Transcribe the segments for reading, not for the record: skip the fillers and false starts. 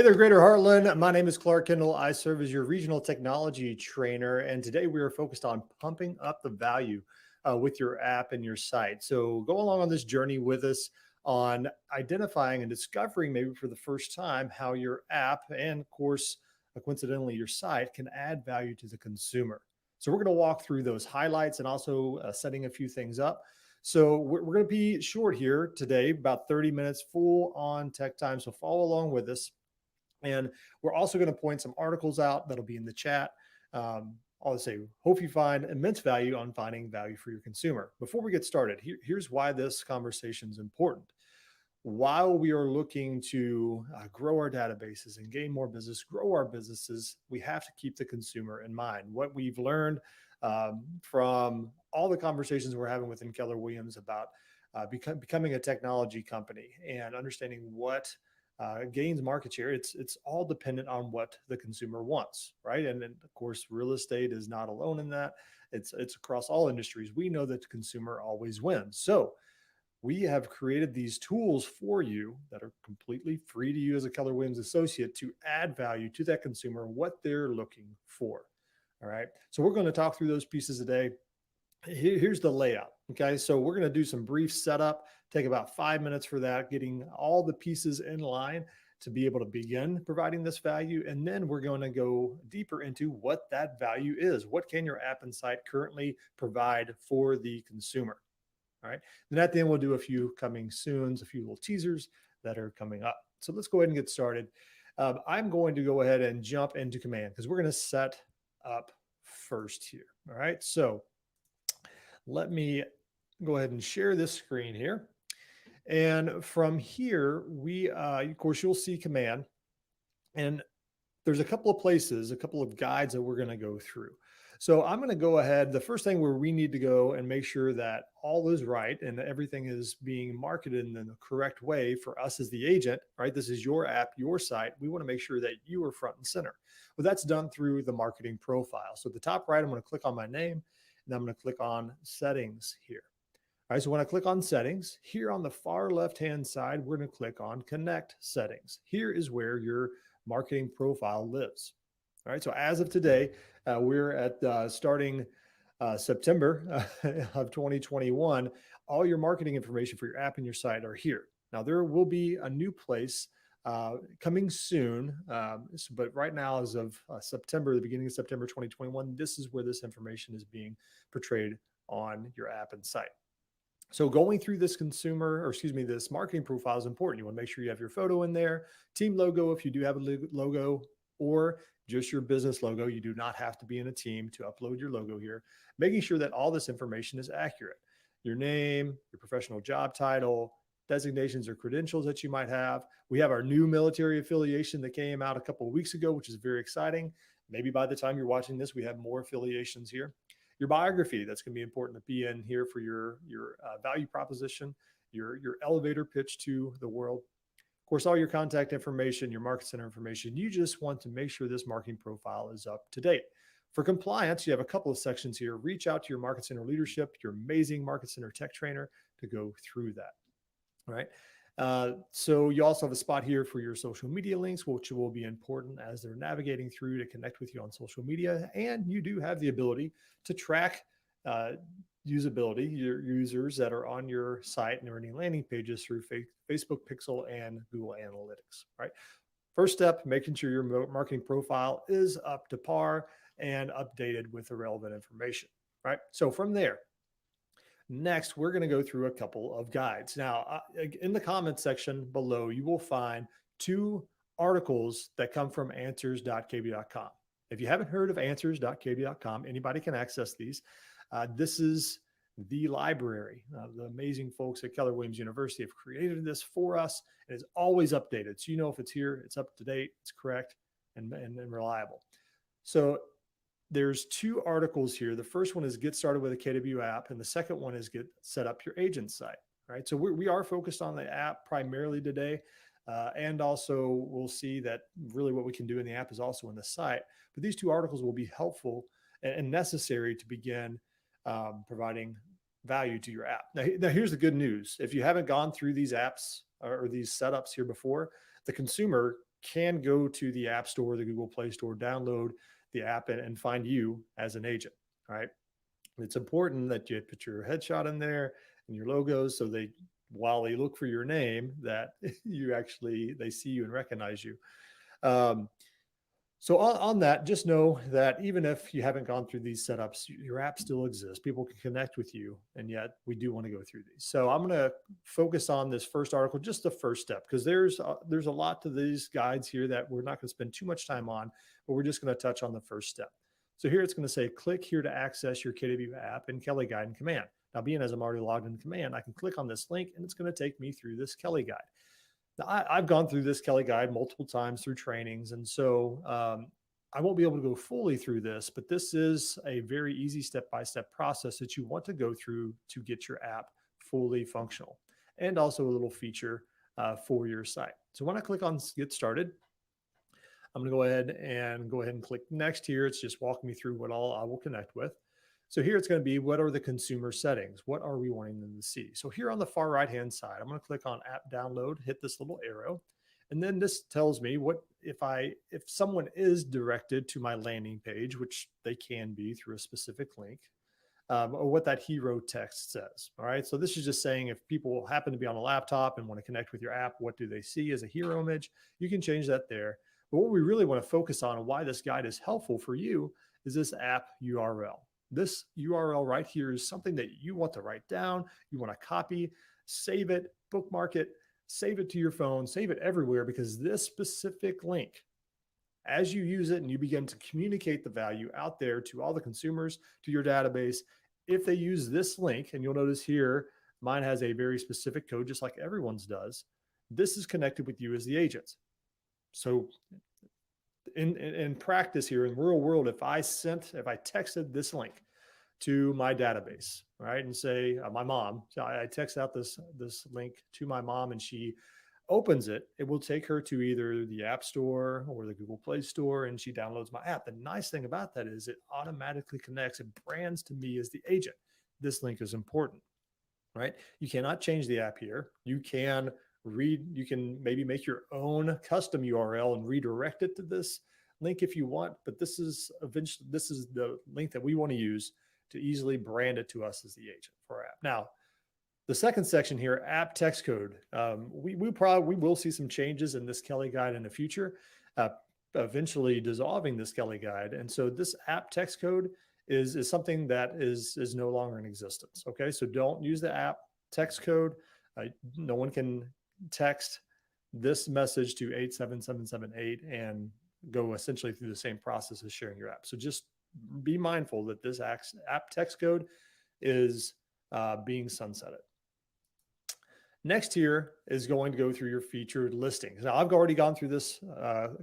there, Greater Heartland. My name is Clark Kendall. I serve as your regional technology trainer, and today we are focused on pumping up the value with your app and your site. So go along on this journey with us on identifying and discovering, maybe for the first time, how your app and, of course, coincidentally, your site can add value to the consumer. So we're going to walk through those highlights and also setting a few things up. So we're going to be short here today, about 30 minutes full on tech time. So follow along with us. And we're also going to point some articles out that'll be in the chat. I'll say, hope you find immense value on finding value for your consumer. Before we get started, here's why this conversation is important. While we are looking to grow our databases and gain more business, grow our businesses, we have to keep the consumer in mind. What we've learned from all the conversations we're having within Keller Williams about becoming a technology company and understanding what gains market share, it's all dependent on what the consumer wants, right? And then, of course, real estate is not alone in that. It's across all industries. We know that the consumer always wins. So we have created these tools for you that are completely free to you as a Keller Williams associate to add value to that consumer, what they're looking for. All right. So we're going to talk through those pieces today. Here's the layout. Okay. So we're going to do some brief setup, take about 5 minutes for that, getting all the pieces in line to be able to begin providing this value. And then we're going to go deeper into what that value is. What can your app and site currently provide for the consumer? All right. Then at the end, we'll do a few coming soons, a few little teasers that are coming up. So let's go ahead and get started. I'm going to go ahead and jump into command because we're going to set up first here. All right. So let me go ahead and share this screen here. And from here, we, of course, you'll see command. And there's a couple of places, a couple of guides that we're going to go through. So I'm going to go ahead. The first thing where we need to go and make sure that all is right and everything is being marketed in the correct way for us as the agent, right? This is your app, your site. We want to make sure that you are front and center. Well, that's done through the marketing profile. So at the top right, I'm going to click on my name and I'm going to click on settings here. All right, so when I click on settings, here on the far left-hand side, we're going to click on connect settings. Here is where your marketing profile lives. All right, so as of today, we're at starting September of 2021. All your marketing information for your app and your site are here. Now, there will be a new place coming soon, but right now, as of September, the beginning of September 2021, this is where this information is being portrayed on your app and site. So going through this this marketing profile is important. You want to make sure you have your photo in there, team logo if you do have a logo, or just your business logo. You do not have to be in a team to upload your logo here. Making sure that all this information is accurate. Your name, your professional job title, designations or credentials that you might have. We have our new military affiliation that came out a couple of weeks ago, which is very exciting. Maybe by the time you're watching this, we have more affiliations here. Your biography, that's going to be important to be in here for your value proposition, your elevator pitch to the world. Of course, all your contact information, your market center information, you just want to make sure this marketing profile is up to date. For compliance, you have a couple of sections here. Reach out to your market center leadership, your amazing market center tech trainer to go through that. All right. So you also have a spot here for your social media links, which will be important as they're navigating through to connect with you on social media. And you do have the ability to track usability, your users that are on your site and earning landing pages through Facebook Pixel and Google Analytics, right? First step, making sure your marketing profile is up to par and updated with the relevant information, right? So from there, next, we're going to go through a couple of guides. Now, in the comment section below, you will find 2 articles that come from answers.kb.com. If you haven't heard of answers.kb.com, anybody can access these. This is the library. The amazing folks at Keller Williams University have created this for us, and it's always updated. So you know if it's here, it's up to date, it's correct, and reliable. So there's 2 articles here. The first one is Get Started with a KW App, and the second one is Get Set Up Your Agent Site. Right. So we are focused on the app primarily today. And also we'll see that really what we can do in the app is also in the site. But these 2 articles will be helpful and necessary to begin providing value to your app. Now, here's the good news. If you haven't gone through these apps or these setups here before, the consumer can go to the App Store, the Google Play Store, download the app and find you as an agent. All right. It's important that you put your headshot in there and your logos so they, while they look for your name, that you actually, they see you and recognize you. Um, so on that, just know that even if you haven't gone through these setups, your app still exists. People can connect with you, and yet we do want to go through these. So I'm going to focus on this first article, just the first step, because there's a lot to these guides here that we're not going to spend too much time on, but we're just going to touch on the first step. So here it's going to say, click here to access your KW app in Kelly Guide and Command. Now, being as I'm already logged in Command, I can click on this link, and it's going to take me through this Kelly Guide. Now, I've gone through this Kelly Guide multiple times through trainings, and so I won't be able to go fully through this, but this is a very easy step-by-step process that you want to go through to get your app fully functional, and also a little feature for your site. So when I click on Get Started, I'm going to go ahead and click Next here. It's just walking me through what all I will connect with. So here it's going to be, what are the consumer settings? What are we wanting them to see? So here on the far right-hand side, I'm going to click on App Download, hit this little arrow. And then this tells me what if someone is directed to my landing page, which they can be through a specific link, or what that hero text says. All right. So this is just saying if people happen to be on a laptop and want to connect with your app, what do they see as a hero image? You can change that there. But what we really want to focus on and why this guide is helpful for you is this app URL. This URL right here is something that you want to write down, you want to copy, save it, bookmark it, save it to your phone, save it everywhere, because this specific link, as you use it and you begin to communicate the value out there to all the consumers, to your database, if they use this link, and you'll notice here, mine has a very specific code, just like everyone's does, this is connected with you as the agent. So in practice here, in real world, if I texted this link to my database, right, and say my mom, so I text out this link to my mom and she opens it, it will take her to either the App Store or the Google Play Store, and she downloads my app. The nice thing about that is it automatically connects, it brands to me as the agent. This link is important, right? You cannot change the app here. You can maybe make your own custom URL and redirect it to this link if you want, but this is the link that we want to use to easily brand it to us as the agent for our app. Now, the second section here, app text code. We will see some changes in this Kelly Guide in the future, eventually dissolving this Kelly Guide. And so this app text code is something that is no longer in existence. Okay, so don't use the app text code. No one can text this message to 87778 and go essentially through the same process as sharing your app. So just be mindful that this app text code is being sunsetted. Next here is going to go through your featured listings. Now, I've already gone through this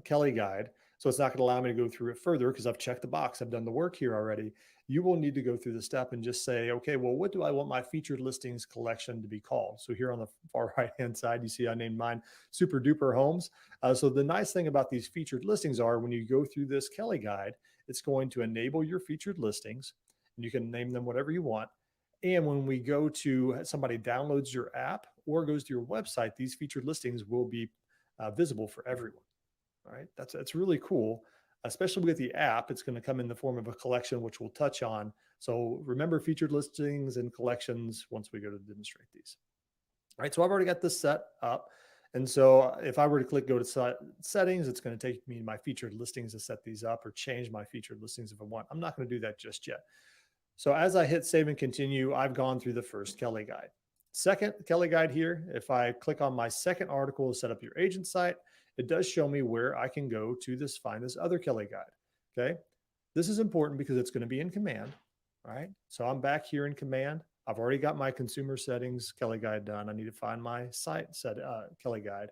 Kelly Guide, so it's not going to allow me to go through it further because I've checked the box. I've done the work here already. You will need to go through the step and just say, okay, well, what do I want my featured listings collection to be called? So here on the far right-hand side, you see I named mine Super Duper Homes. So the nice thing about these featured listings are when you go through this Kelly Guide, it's going to enable your featured listings, and you can name them whatever you want. And when we go to somebody downloads your app or goes to your website, these featured listings will be visible for everyone. All right, that's really cool, especially with the app. It's going to come in the form of a collection, which we'll touch on. So remember featured listings and collections once we go to demonstrate these. All right, so I've already got this set up. And so if I were to click go to settings, it's going to take me to my featured listings to set these up or change my featured listings if I want. I'm not going to do that just yet. So as I hit save and continue, I've gone through the first Kelly Guide. Second Kelly Guide here, if I click on my second article to set up your agent site, it does show me where I can go to find this other Kelly Guide. Okay. This is important because it's going to be in Command. All right. So I'm back here in Command. I've already got my consumer settings Kelly Guide done. I need to find my site set Kelly Guide.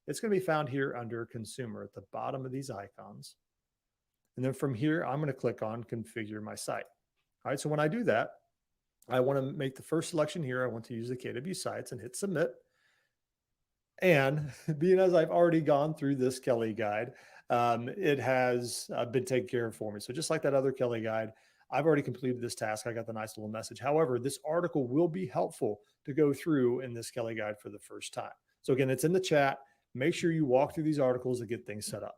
It's going to be found here under Consumer at the bottom of these icons. And then from here, I'm going to click on Configure My Site. All right, so when I do that, I want to make the first selection here. I want to use the KW sites and hit submit. And being as I've already gone through this Kelly Guide, it has been taken care of for me. So just like that other Kelly Guide, I've already completed this task. I got the nice little message. However, this article will be helpful to go through in this Kelly Guide for the first time. So again, it's in the chat. make sure you walk through these articles to get things set up.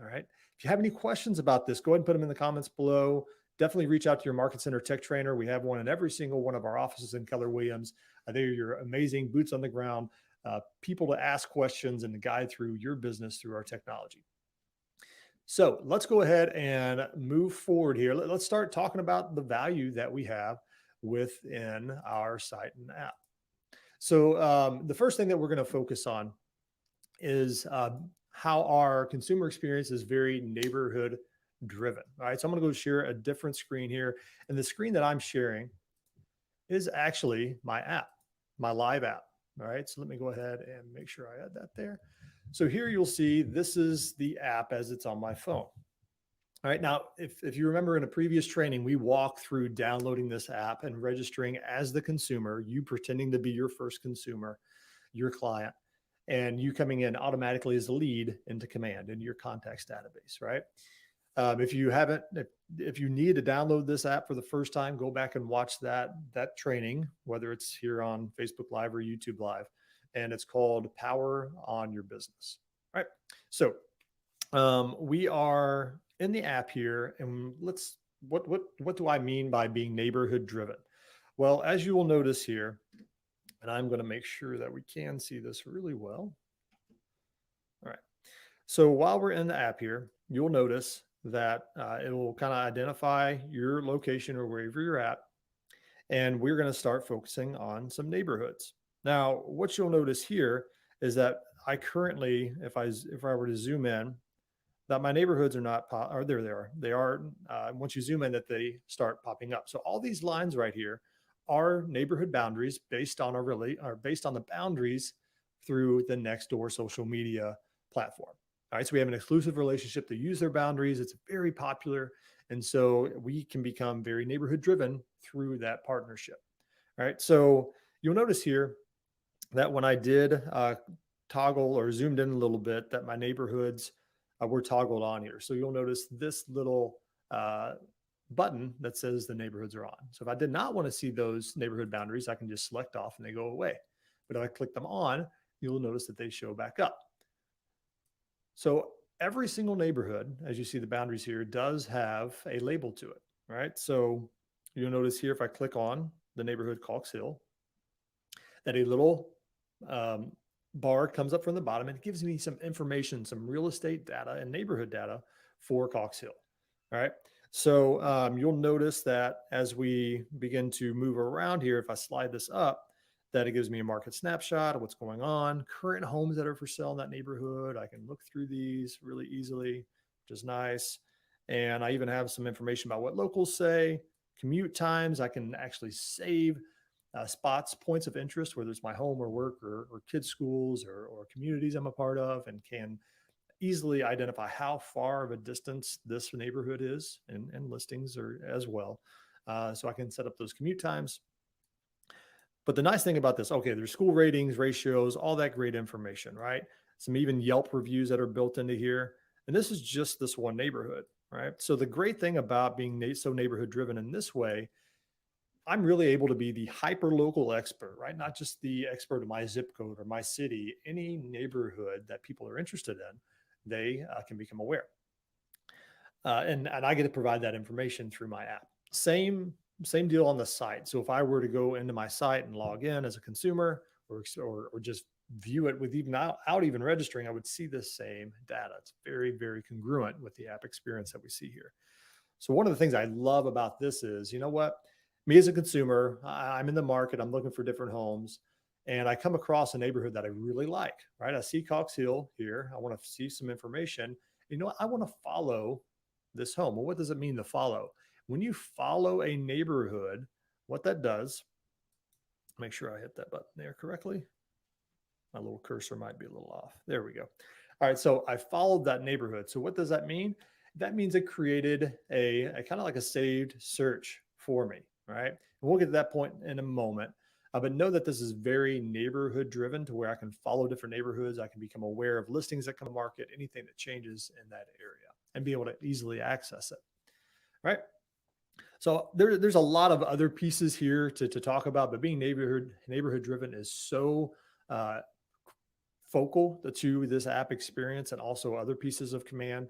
All right. If you have any questions about this, go ahead and put them in the comments below. Definitely reach out to your Market Center tech trainer. We have one in every single one of our offices in Keller Williams. They're your amazing boots on the ground, people to ask questions and to guide through your business through our technology. So let's go ahead and move forward here. Let's start talking about the value that we have within our site and app. So the first thing that we're going to focus on is how our consumer experience is very neighborhood driven. All right, so I'm going to go share a different screen here. And the screen that I'm sharing is actually my app, my live app. All right, so let me go ahead and make sure I add that there. So here you'll see this is the app as it's on my phone. All right, now, if you remember in a previous training, we walked through downloading this app and registering as the consumer, you pretending to be your first consumer, your client, and you coming in automatically as a lead into Command in your contacts database, right? If you haven't, if you need to download this app for the first time, go back and watch that training, whether it's here on Facebook Live or YouTube Live, and it's called Power on Your Business. All right. So we are in the app here, and what do I mean by being neighborhood driven? Well, as you will notice here, and I'm going to make sure that we can see this really well. All right. So while we're in the app here, you'll notice that it will kind of identify your location or wherever you're at. And we're going to start focusing on some neighborhoods. Now, what you'll notice here is that I currently, if I were to zoom in, that my neighborhoods are not, or there they are. They are, once you zoom in, that they start popping up. So all these lines right here are neighborhood boundaries based on based on the boundaries through the Nextdoor social media platform. All right, so we have an exclusive relationship to use their boundaries. It's very popular. And so we can become very neighborhood driven through that partnership. All right, so you'll notice here that when I did toggle or zoomed in a little bit, that my neighborhoods were toggled on here. So you'll notice this little button that says the neighborhoods are on. So if I did not want to see those neighborhood boundaries, I can just select off and they go away. But if I click them on, you'll notice that they show back up. So every single neighborhood, as you see the boundaries here, does have a label to it, right? So you'll notice here, if I click on the neighborhood Cox Hill, that a little bar comes up from the bottom and it gives me some information, some real estate data and neighborhood data for Cox Hill. All right. So you'll notice that as we begin to move around here, if I slide this up, that it gives me a market snapshot of what's going on, current homes that are for sale in that neighborhood. I can look through these really easily, which is nice. And I even have some information about what locals say, commute times. I can actually save spots, points of interest, whether it's my home or work or kids' schools or communities I'm a part of, and can easily identify how far of a distance this neighborhood is, and listings are as well. So I can set up those commute times. But the nice thing about this, okay, there's school ratings, ratios, all that great information, right? Some even Yelp reviews that are built into here. And this is just this one neighborhood, right? So the great thing about being so neighborhood driven in this way, I'm really able to be the hyper local expert, right? Not just the expert of my zip code or my city, any neighborhood that people are interested in, they can become aware. And I get to provide that information through my app. Same deal on the site. So if I were to go into my site and log in as a consumer or just view it with without even registering, I would see the same data. It's very, very congruent with the app experience that we see here. So one of the things I love about this is, you know what? Me as a consumer, I'm in the market, I'm looking for different homes, and I come across a neighborhood that I really like, right? I see Cox Hill here. I want to see some information. You know what? I want to follow this home. Well, what does it mean to follow? When you follow a neighborhood, what that does, make sure I hit that button there correctly. My little cursor might be a little off. There we go. All right, so I followed that neighborhood. So what does that mean? That means it created a kind of like a saved search for me, right? And we'll get to that point in a moment. But know that this is very neighborhood driven to where I can follow different neighborhoods. I can become aware of listings that come to market, anything that changes in that area, and be able to easily access it, right? So there's a lot of other pieces here to talk about, but being neighborhood driven is so focal to this app experience and also other pieces of command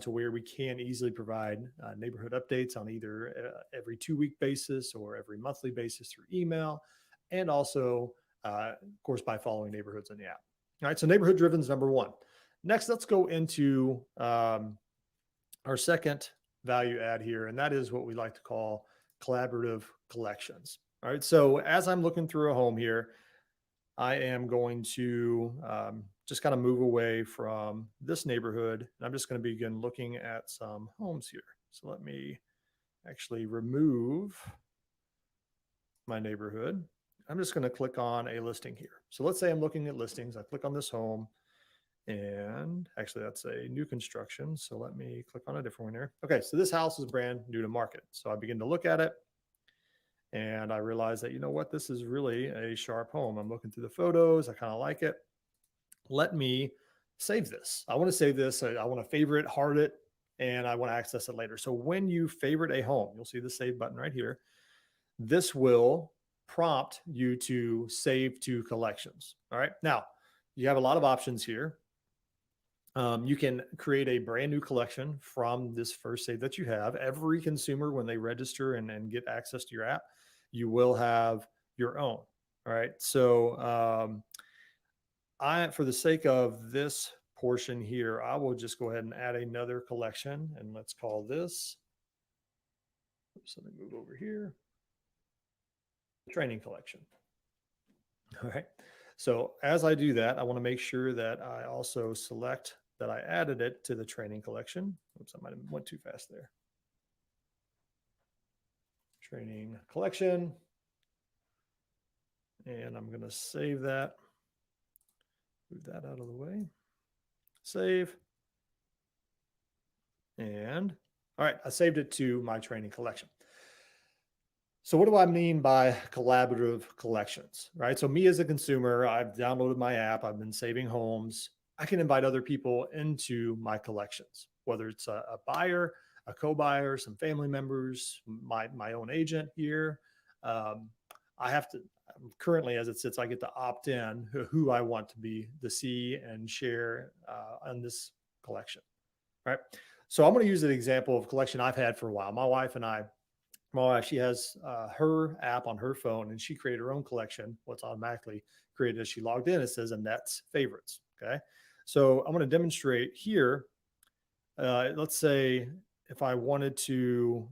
to where we can easily provide neighborhood updates on either every 2 week basis or every monthly basis through email, and also, of course, by following neighborhoods in the app. All right, so neighborhood driven is number one. Next, let's go into our second value add here, and that is what we like to call collaborative collections. All right, so as I'm looking through a home here, I am going to just kind of move away from this neighborhood. And I'm just going to begin looking at some homes here. So let me actually remove my neighborhood. I'm just going to click on a listing here. So let's say I'm looking at listings. I click on this home, and actually that's a new construction. So let me click on a different one here. Okay, so this house is brand new to market. So I begin to look at it, and I realized that, you know what, this is really a sharp home. I'm looking through the photos. I kind of like it. Let me save this. I want to save this. I want to favorite, heart it, and I want to access it later. So when you favorite a home, you'll see the save button right here. This will prompt you to save to collections. All right. Now, you have a lot of options here. You can create a brand new collection from this first save that you have. Every consumer, when they register and get access to your app, you will have your own. All right. So for the sake of this portion here, I will just go ahead and add another collection, and let's call this. Oops, let me move over here. Training collection. All right. So as I do that, I want to make sure that I also select that I added it to the training collection. Oops, I might have went too fast there. Training collection. And I'm going to save that. Move that out of the way. Save. And all right, I saved it to my training collection. So what do I mean by collaborative collections, right? So me as a consumer, I've downloaded my app, I've been saving homes. I can invite other people into my collections, whether it's a buyer, a co-buyer, some family members, my own agent here. I have to currently, as it sits, I get to opt in who I want to be to see and share on this collection, right? So I'm going to use an example of a collection I've had for a while. My wife, she has her app on her phone, and she created her own collection. What's automatically created as she logged in, it says Annette's favorites. Okay. So I'm going to demonstrate here. Let's say if I wanted to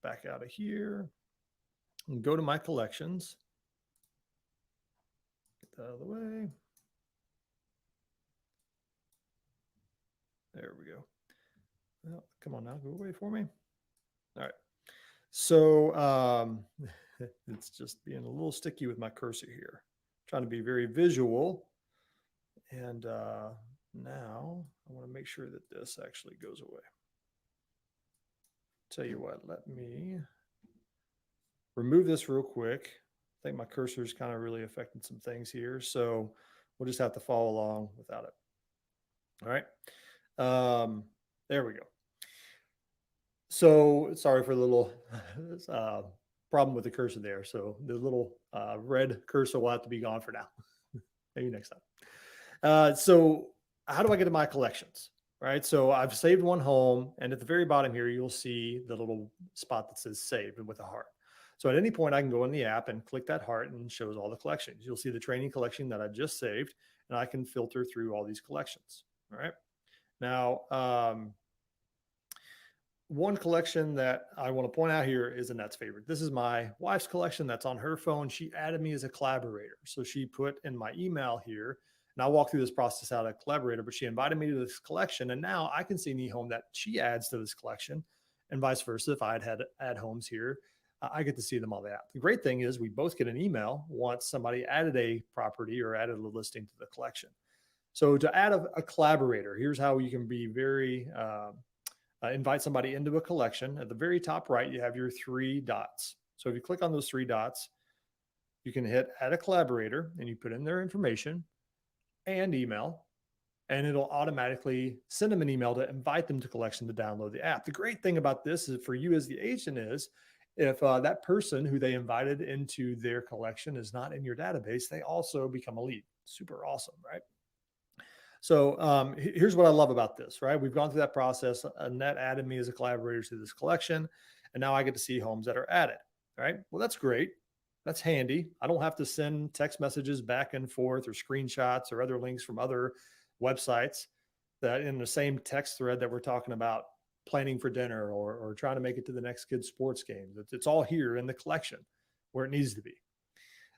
back out of here and go to my collections, get that out of the way. There we go. Well, come on now, go away for me. All right. So it's just being a little sticky with my cursor here. Trying to be very visual. And now I want to make sure that this actually goes away. Tell you what, let me remove this real quick. I think my cursor is kind of really affecting some things here. So we'll just have to follow along without it. All right. There we go. So sorry for the little problem with the cursor there. So the little red cursor will have to be gone for now. Maybe next time. So how do I get to my collections? Right. So I've saved one home, and at the very bottom here, you'll see the little spot that says saved with a heart. So at any point I can go in the app and click that heart, and it shows all the collections. You'll see the training collection that I just saved, and I can filter through all these collections. All right. Now, one collection that I want to point out here is Annette's favorite. This is my wife's collection that's on her phone. She added me as a collaborator. So she put in my email here, and I'll walk through this process out of collaborator, but she invited me to this collection. And now I can see any home that she adds to this collection, and vice versa. If I had add homes here, I get to see them on the app. The great thing is we both get an email once somebody added a property or added a listing to the collection. So to add a collaborator, here's how you can be very invite somebody into a collection. At the very top right, you have your three dots. So if you click on those three dots, you can hit add a collaborator, and you put in their information and email, and it'll automatically send them an email to invite them to collection to download the app. The great thing about this is for you as the agent is if that person who they invited into their collection is not in your database, they also become a lead. Super awesome, right? So here's what I love about this, right? We've gone through that process. Annette added me as a collaborator to this collection, and now I get to see homes that are added, right? Well, that's great. That's handy. I don't have to send text messages back and forth or screenshots or other links from other websites that in the same text thread that we're talking about planning for dinner or trying to make it to the next kid's sports game. It's all here in the collection where it needs to be.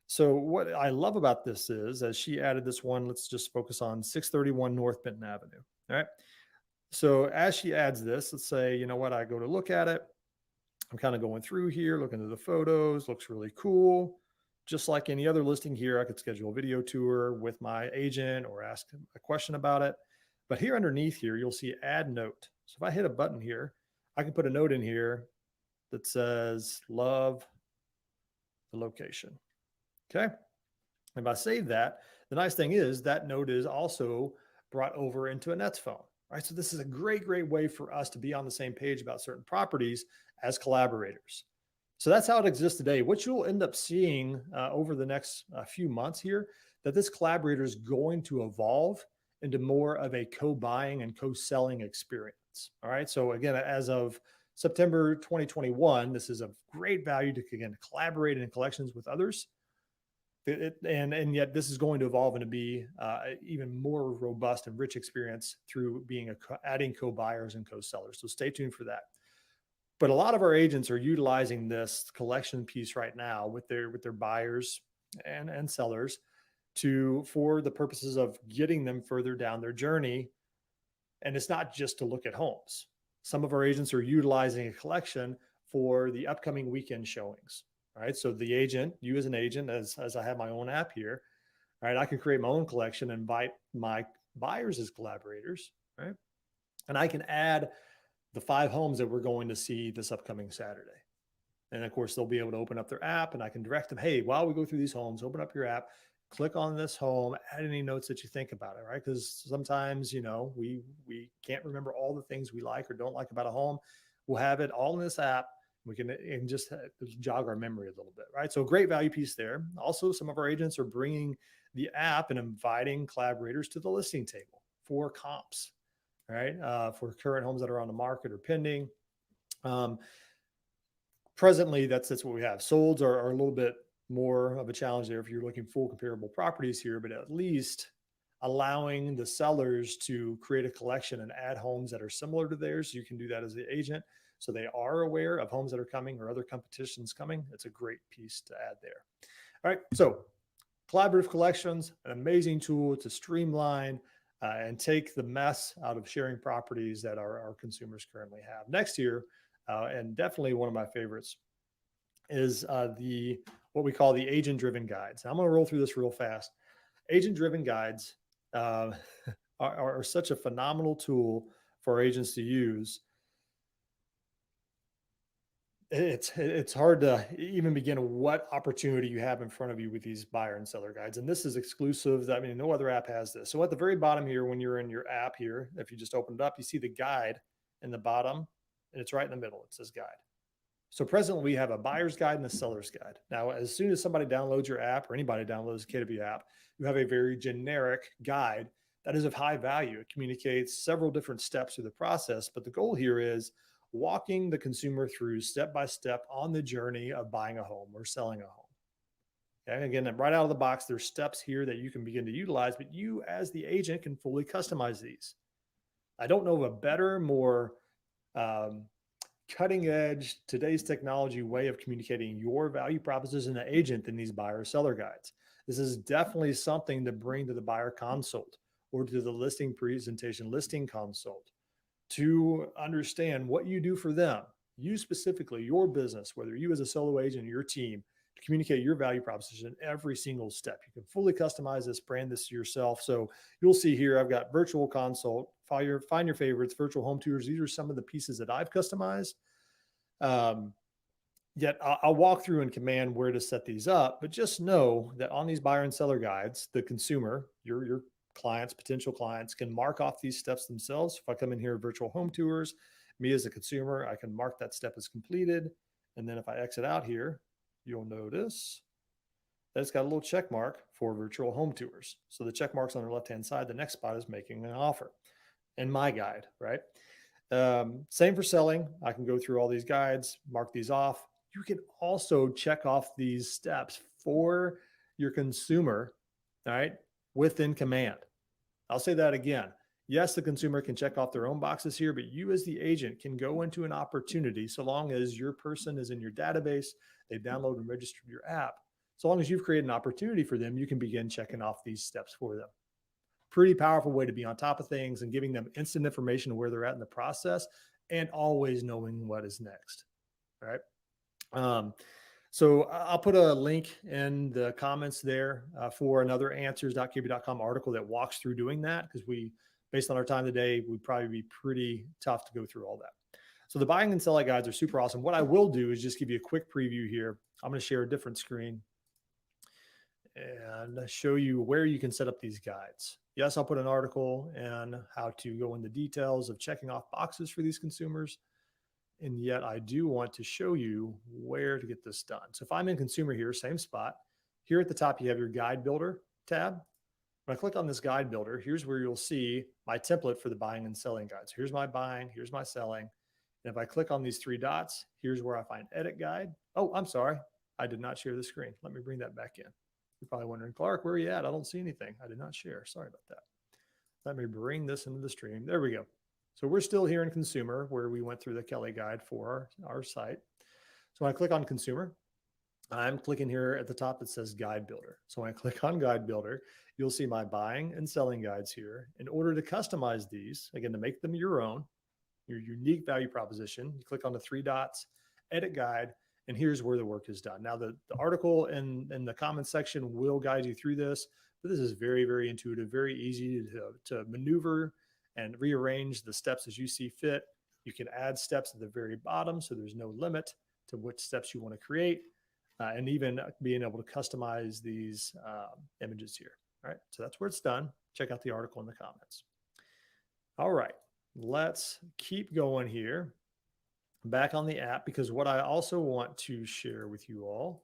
So what I love about this is, as she added this one, let's just focus on 631 North Benton Avenue. All right. So as she adds this, let's say, you know what, I go to look at it. I'm kind of going through here, looking at the photos, looks really cool. Just like any other listing here, I could schedule a video tour with my agent or ask a question about it. But here underneath here, you'll see add note. So if I hit a button here, I can put a note in here that says, love the location. Okay. If I save that, the nice thing is that note is also brought over into Annette's phone, right? So this is a great, great way for us to be on the same page about certain properties as collaborators. So that's how it exists today. What you'll end up seeing over the next few months here, that this collaborator is going to evolve into more of a co-buying and co-selling experience. All right. So again, as of September 2021, this is a great value to, again, collaborate in collections with others. And yet this is going to evolve into be even more robust and rich experience through being adding co-buyers and co-sellers. So stay tuned for that. But a lot of our agents are utilizing this collection piece right now with their buyers and sellers for the purposes of getting them further down their journey. And it's not just to look at homes. Some of our agents are utilizing a collection for the upcoming weekend showings. All right. So the agent, you as an agent, as I have my own app here, all right, I can create my own collection and invite my buyers as collaborators, right? And I can add the 5 homes that we're going to see this upcoming Saturday. And of course, they'll be able to open up their app and I can direct them, hey, while we go through these homes, open up your app, click on this home, add any notes that you think about it, right? Because sometimes, we can't remember all the things we like or don't like about a home. We'll have it all in this app. We can and just jog our memory a little bit, right? So great value piece there. Also, some of our agents are bringing the app and inviting collaborators to the listing table for comps, right? For current homes that are on the market or pending. Presently, that's what we have. Solds are a little bit more of a challenge there if you're looking full comparable properties here, but at least allowing the sellers to create a collection and add homes that are similar to theirs. You can do that as the agent. So they are aware of homes that are coming or other competitions coming. It's a great piece to add there. All right. So collaborative collections, an amazing tool to streamline and take the mess out of sharing properties that our consumers currently have. Next year, and definitely one of my favorites, is what we call the agent-driven guides. I'm going to roll through this real fast. Agent-driven guides are such a phenomenal tool for agents to use. It's hard to even begin what opportunity you have in front of you with these buyer and seller guides. And this is exclusive. I mean, no other app has this. So at the very bottom here, when you're in your app here, if you just open it up, you see the guide in the bottom and it's right in the middle. It says guide. So presently we have a buyer's guide and a seller's guide. Now, as soon as somebody downloads your app or anybody downloads the KW app, you have a very generic guide that is of high value. It communicates several different steps through the process, but the goal here is walking the consumer through step by step on the journey of buying a home or selling a home. Okay, again, right out of the box, there's steps here that you can begin to utilize, but you as the agent can fully customize these. I don't know of a better, more cutting edge, today's technology way of communicating your value proposition to agent than these buyer seller guides. This is definitely something to bring to the buyer consult or to the listing presentation, listing consult, to understand what you do for them, you specifically, your business, whether you as a solo agent or your team, to communicate your value proposition every single step. You can fully customize this, brand this yourself. So you'll see here, I've got virtual consult, find your favorites, virtual home tours. These are some of the pieces that I've customized. Yet I'll walk through and command where to set these up, but just know that on these buyer and seller guides, the consumer, your clients, potential clients, can mark off these steps themselves. If I come in here, virtual home tours, me as a consumer, I can mark that step as completed. And then if I exit out here, you'll notice That's got a little check mark for virtual home tours. So the check mark's on the left-hand side. The next spot is making an offer in my guide, right? Same for selling. I can go through all these guides, mark these off. You can also check off these steps for your consumer, all right, within command. I'll say that again. Yes, the consumer can check off their own boxes here, but you as the agent can go into an opportunity so long as your person is in your database, they've downloaded and registered your app. So long as you've created an opportunity for them, you can begin checking off these steps for them. Pretty powerful way to be on top of things and giving them instant information of where they're at in the process and always knowing what is next. All right. Um, so I'll put a link in the comments there for another answers.kb.com article that walks through doing that because based on our time today, would probably be pretty tough to go through all that. So the buying and selling guides are super awesome. What I will do is just give you a quick preview here. I'm going to share a different screen and show you where you can set up these guides. Yes, I'll put an article and how to go into details of checking off boxes for these consumers. And yet I do want to show you where to get this done. So if I'm in consumer here, same spot, here at the top, you have your guide builder tab. When I click on this guide builder, here's where you'll see my template for the buying and selling guides. Here's my buying, here's my selling. And if I click on these three dots, here's where I find edit guide. Oh, I'm sorry. I did not share the screen. Let me bring that back in. You're probably wondering, Clark, where are you at? I don't see anything. I did not share. Sorry about that. Let me bring this into the stream. There we go. So we're still here in consumer where we went through the Kelly guide for our site. So when I click on consumer, I'm clicking here at the top that says guide builder. So when I click on guide builder, you'll see my buying and selling guides here. In order to customize these, again, to make them your own, your unique value proposition, you click on the three dots, edit guide, and here's where the work is done. Now the article in the comments section will guide you through this, but this is very, very intuitive, very easy to maneuver and rearrange the steps as you see fit. You can add steps at the very bottom, so there's no limit to which steps you want to create, and even being able to customize these images here. All right, so that's where it's done. Check out the article in the comments. All right, let's keep going here. Back on the app, because what I also want to share with you all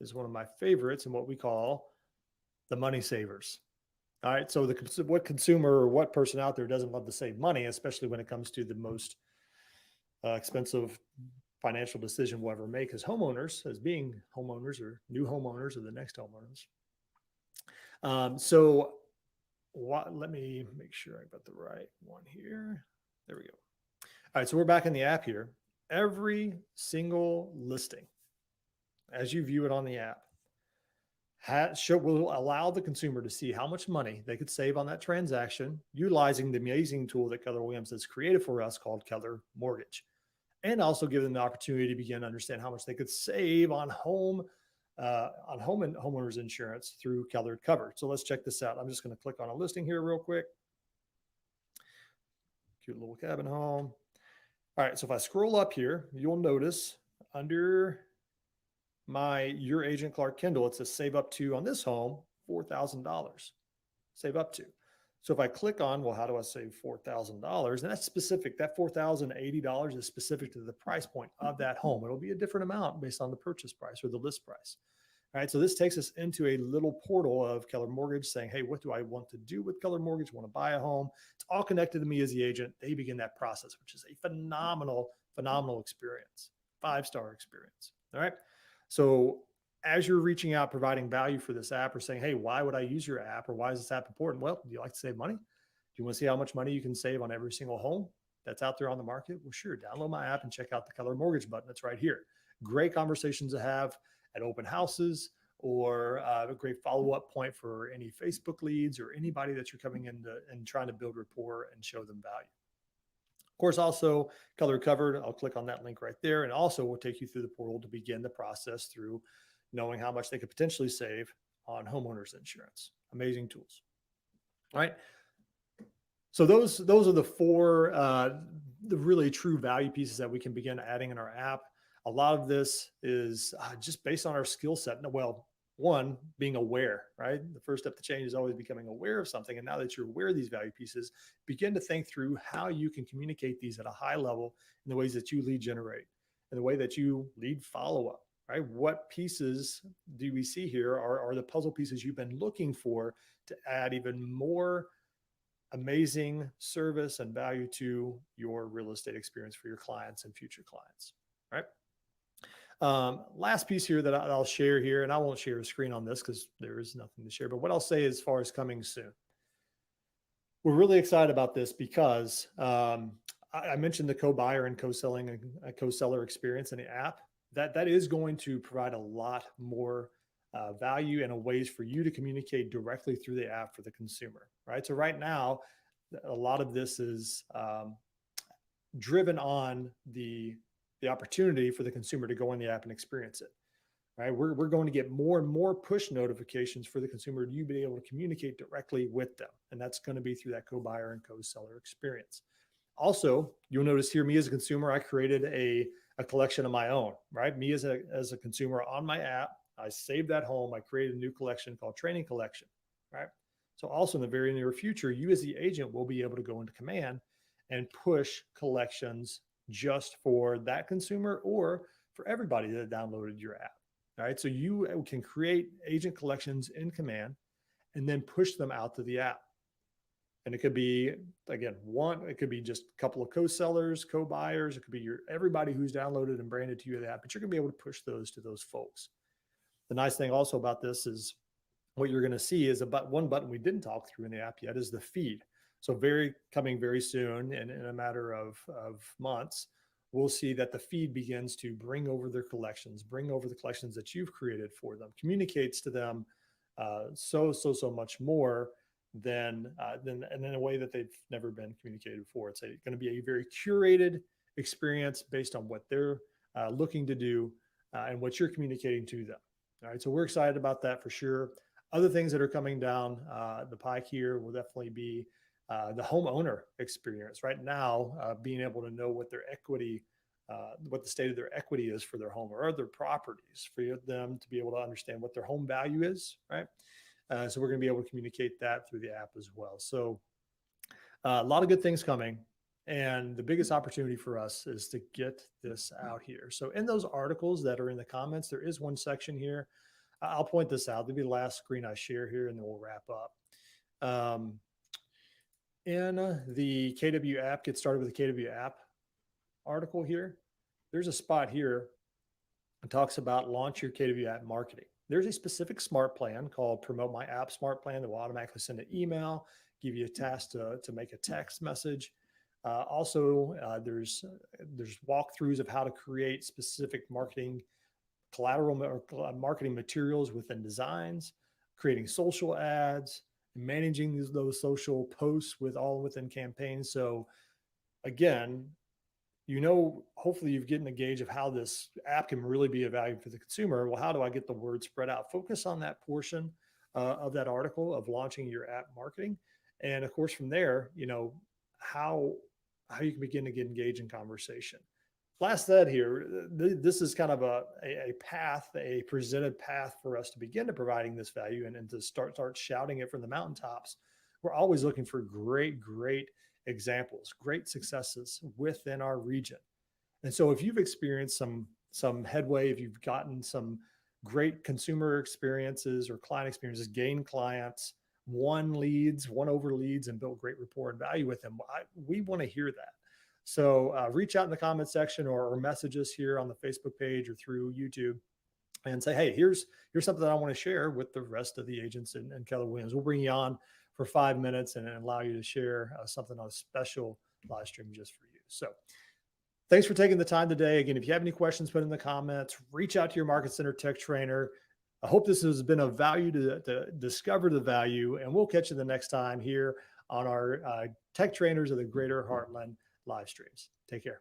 is one of my favorites and what we call the money savers. All right. So what consumer or what person out there doesn't love to save money, especially when it comes to the most expensive financial decision we'll ever make as homeowners, as being homeowners or new homeowners or the next homeowners. Let me make sure I got the right one here. There we go. All right. So we're back in the app here. Every single listing, as you view it on the app, will allow the consumer to see how much money they could save on that transaction utilizing the amazing tool that Keller Williams has created for us called Keller Mortgage, and also give them the opportunity to begin to understand how much they could save on home and homeowners insurance through Keller Cover. So let's check this out. I'm just going to click on a listing here real quick. Cute little cabin home. All right, so if I scroll up here, you'll notice under your agent Clark Kendall, it says save up to on this home, $4,000. Save up to. So if I click on, well, how do I save $4,000? And that's specific. That $4,080 is specific to the price point of that home. It'll be a different amount based on the purchase price or the list price. All right, so this takes us into a little portal of Keller Mortgage saying, hey, what do I want to do with Keller Mortgage? Want to buy a home? It's all connected to me as the agent. They begin that process, which is a phenomenal experience, 5-star experience. All right. So as you're reaching out, providing value for this app or saying, hey, why would I use your app or why is this app important? Well, do you like to save money? Do you want to see how much money you can save on every single home that's out there on the market? Well, sure. Download my app and check out the Keller Mortgage button. That's right here. Great conversations to have at open houses or a great follow-up point for any Facebook leads or anybody that you're coming in and trying to build rapport and show them value. Of course, also Keller Covered. I'll click on that link right there. And also we'll take you through the portal to begin the process through knowing how much they could potentially save on homeowners insurance. Amazing tools. All right. So those are the four, the really true value pieces that we can begin adding in our app. A lot of this is just based on our skill set. Well, one, being aware, right? The first step to change is always becoming aware of something. And now that you're aware of these value pieces, begin to think through how you can communicate these at a high level in the ways that you lead generate, in the way that you lead follow up. right? What pieces do we see here are the puzzle pieces you've been looking for to add even more amazing service and value to your real estate experience for your clients and future clients, right? Last piece here that I'll share here, and I won't share a screen on this because there is nothing to share, but what I'll say as far as coming soon, we're really excited about this because I mentioned the co-buyer and co-selling and co-seller experience in the app. That is going to provide a lot more value and a ways for you to communicate directly through the app for the consumer, right? So right now, a lot of this is driven on the opportunity for the consumer to go in the app and experience it, right? We're going to get more and more push notifications for the consumer to you be able to communicate directly with them. And that's going to be through that co-buyer and co-seller experience. Also, you'll notice here, me as a consumer, I created a collection of my own, right? Me as a consumer on my app, I saved that home. I created a new collection called Training Collection, right? So also in the very near future, you as the agent will be able to go into Command and push collections just for that consumer or for everybody that downloaded your app. All right. So you can create agent collections in Command and then push them out to the app. And it could be, again, it could be just a couple of co-sellers, co-buyers. It could be everybody who's downloaded and branded to you the app, but you're going to be able to push those to those folks. The nice thing also about this is what you're going to see is one button we didn't talk through in the app yet is the feed. So coming very soon, and in a matter of months, we'll see that the feed begins to bring over the collections that you've created for them, communicates to them so much more than and in a way that they've never been communicated before. It's going to be a very curated experience based on what they're looking to do and what you're communicating to them. All right, so we're excited about that for sure. Other things that are coming down the pike here will definitely be the homeowner experience. Right now, being able to know what their equity, what the state of their equity is for their home or other properties, for them to be able to understand what their home value is, right? So we're going to be able to communicate that through the app as well. So a lot of good things coming. And the biggest opportunity for us is to get this out here. So in those articles that are in the comments, there is one section here. I'll point this out. There'll be the last screen I share here, and then we'll wrap up. In the KW app, get started with the KW app article here. There's a spot here that talks about launch your KW app marketing. There's a specific smart plan called Promote My App Smart Plan that will automatically send an email, give you a task to make a text message. There's walkthroughs of how to create specific marketing collateral or marketing materials within designs, creating social ads, managing those social posts within campaigns. So again, hopefully you've gotten a gauge of how this app can really be a value for the consumer. Well, how do I get the word spread out? Focus on that portion of that article of launching your app marketing. And of course, from there, how you can begin to get engaged in conversation. Last thread here, this is kind of a presented path for us to begin to providing this value and to start shouting it from the mountaintops. We're always looking for great examples, great successes within our region. And so if you've experienced some headway, if you've gotten some great consumer experiences or client experiences, gained clients, won over leads and built great rapport and value with them, we want to hear that. So reach out in the comment section or message us here on the Facebook page or through YouTube and say, hey, here's something that I want to share with the rest of the agents in Keller Williams. We'll bring you on for 5 minutes and allow you to share something on a special live stream just for you. So thanks for taking the time today. Again, if you have any questions, put in the comments, reach out to your Market Center Tech Trainer. I hope this has been of value to discover the value, and we'll catch you the next time here on our Tech Trainers of the Greater Heartland live streams. Take care.